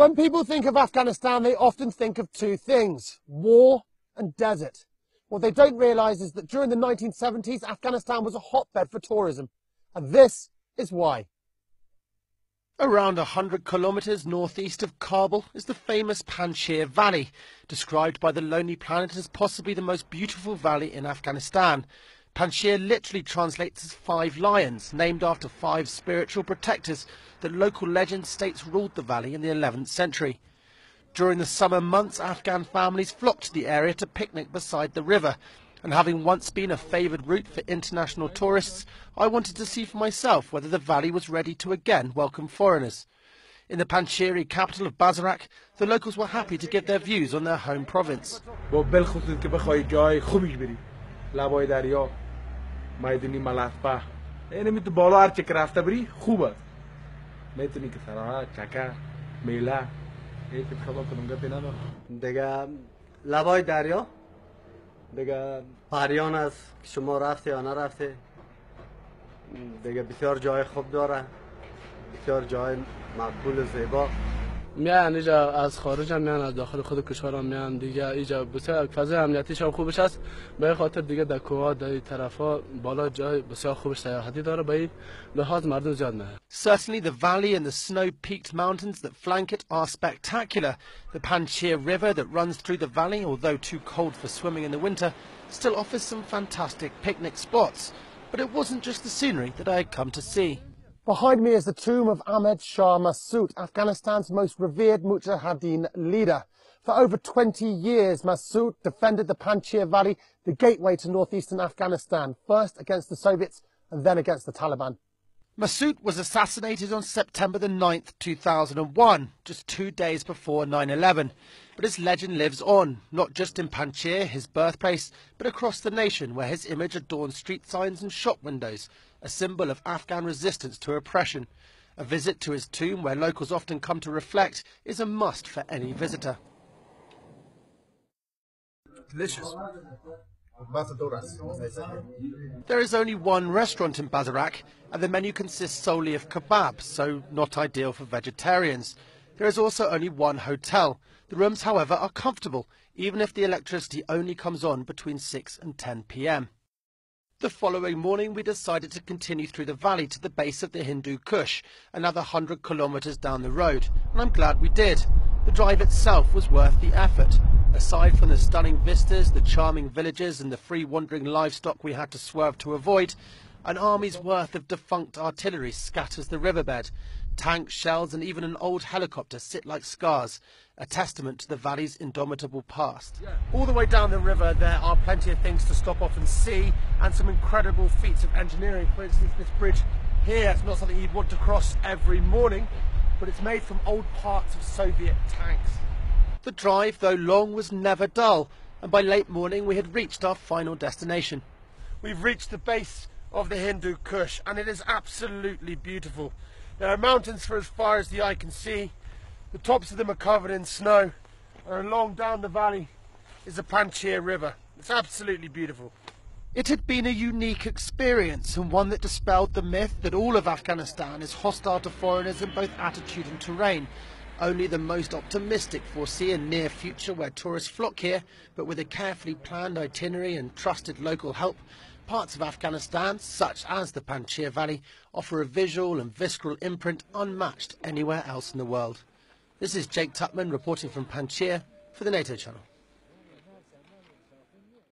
When people think of Afghanistan, they often think of two things: war and desert. What they don't realise is that during the 1970s, Afghanistan was a hotbed for tourism. And this is why. Around 100 kilometres northeast of Kabul is the famous Panjshir Valley, described by the Lonely Planet as possibly the most beautiful valley in Afghanistan. Panjshir literally translates as 5 lions, named after 5 spiritual protectors that local legend states ruled the valley in the 11th century. During the summer months, Afghan families flocked to the area to picnic beside the river, and having once been a favoured route for international tourists, I wanted to see for myself whether the valley was ready to again welcome foreigners. In the Panjshiri capital of Bazarak, the locals were happy to give their views on their home province. دیگه لبای دریا دیگه پریان است که شما رفته یا نرفته دیگه بسیار جای خوب داره بسیار جای مقبول و زیبا میان اینجا از خارج هم میان از داخل خود کشور هم میان دیگه اینجا بسیار فضای امنیتیش هم خوبش است به خاطر دیگه در کوها در طرفا بالا جای بسیار خوبش سیاحتی داره به لحاظ مردم زیاد میاد. Certainly the valley and the snow-peaked mountains that flank it are spectacular. The Panjshir River that runs through the valley, although too cold for swimming in the winter, still offers some fantastic picnic spots. But it wasn't just the scenery that I had come to see. Behind me is the tomb of Ahmed Shah Massoud, Afghanistan's most revered Mujahideen leader. For over 20 years, Massoud defended the Panjshir Valley, the gateway to northeastern Afghanistan, first against the Soviets and then against the Taliban. Massoud was assassinated on September the 9th, 2001, just 2 days before 9/11. But his legend lives on, not just in Panjshir, his birthplace, but across the nation, where his image adorns street signs and shop windows, a symbol of Afghan resistance to oppression. A visit to his tomb, where locals often come to reflect, is a must for any visitor. Delicious. There is only one restaurant in Bazarak, and the menu consists solely of kebabs, so not ideal for vegetarians. There is also only one hotel. The rooms, however, are comfortable, even if the electricity only comes on between 6 and 10 p.m. The following morning, we decided to continue through the valley to the base of the Hindu Kush, another 100 kilometres down the road, and I'm glad we did. The drive itself was worth the effort. Aside from the stunning vistas, the charming villages and the free wandering livestock we had to swerve to avoid, an army's worth of defunct artillery scatters the riverbed. Tanks, shells and even an old helicopter sit like scars, a testament to the valley's indomitable past. All the way down the river there are plenty of things to stop off and see, and some incredible feats of engineering. For instance, this bridge here, it's not something you'd want to cross every morning, but it's made from old parts of Soviet tanks. The drive, though long, was never dull, and by late morning we had reached our final destination. We've reached the base of the Hindu Kush, and it is absolutely beautiful. There are mountains for as far as the eye can see. The tops of them are covered in snow, and along down the valley is the Panjshir River. It's absolutely beautiful. It had been a unique experience, and one that dispelled the myth that all of Afghanistan is hostile to foreigners in both attitude and terrain. Only the most optimistic foresee a near future where tourists flock here, but with a carefully planned itinerary and trusted local help, parts of Afghanistan, such as the Panjshir Valley, offer a visual and visceral imprint unmatched anywhere else in the world. This is Jake Tutman reporting from Panjshir for the NATO channel.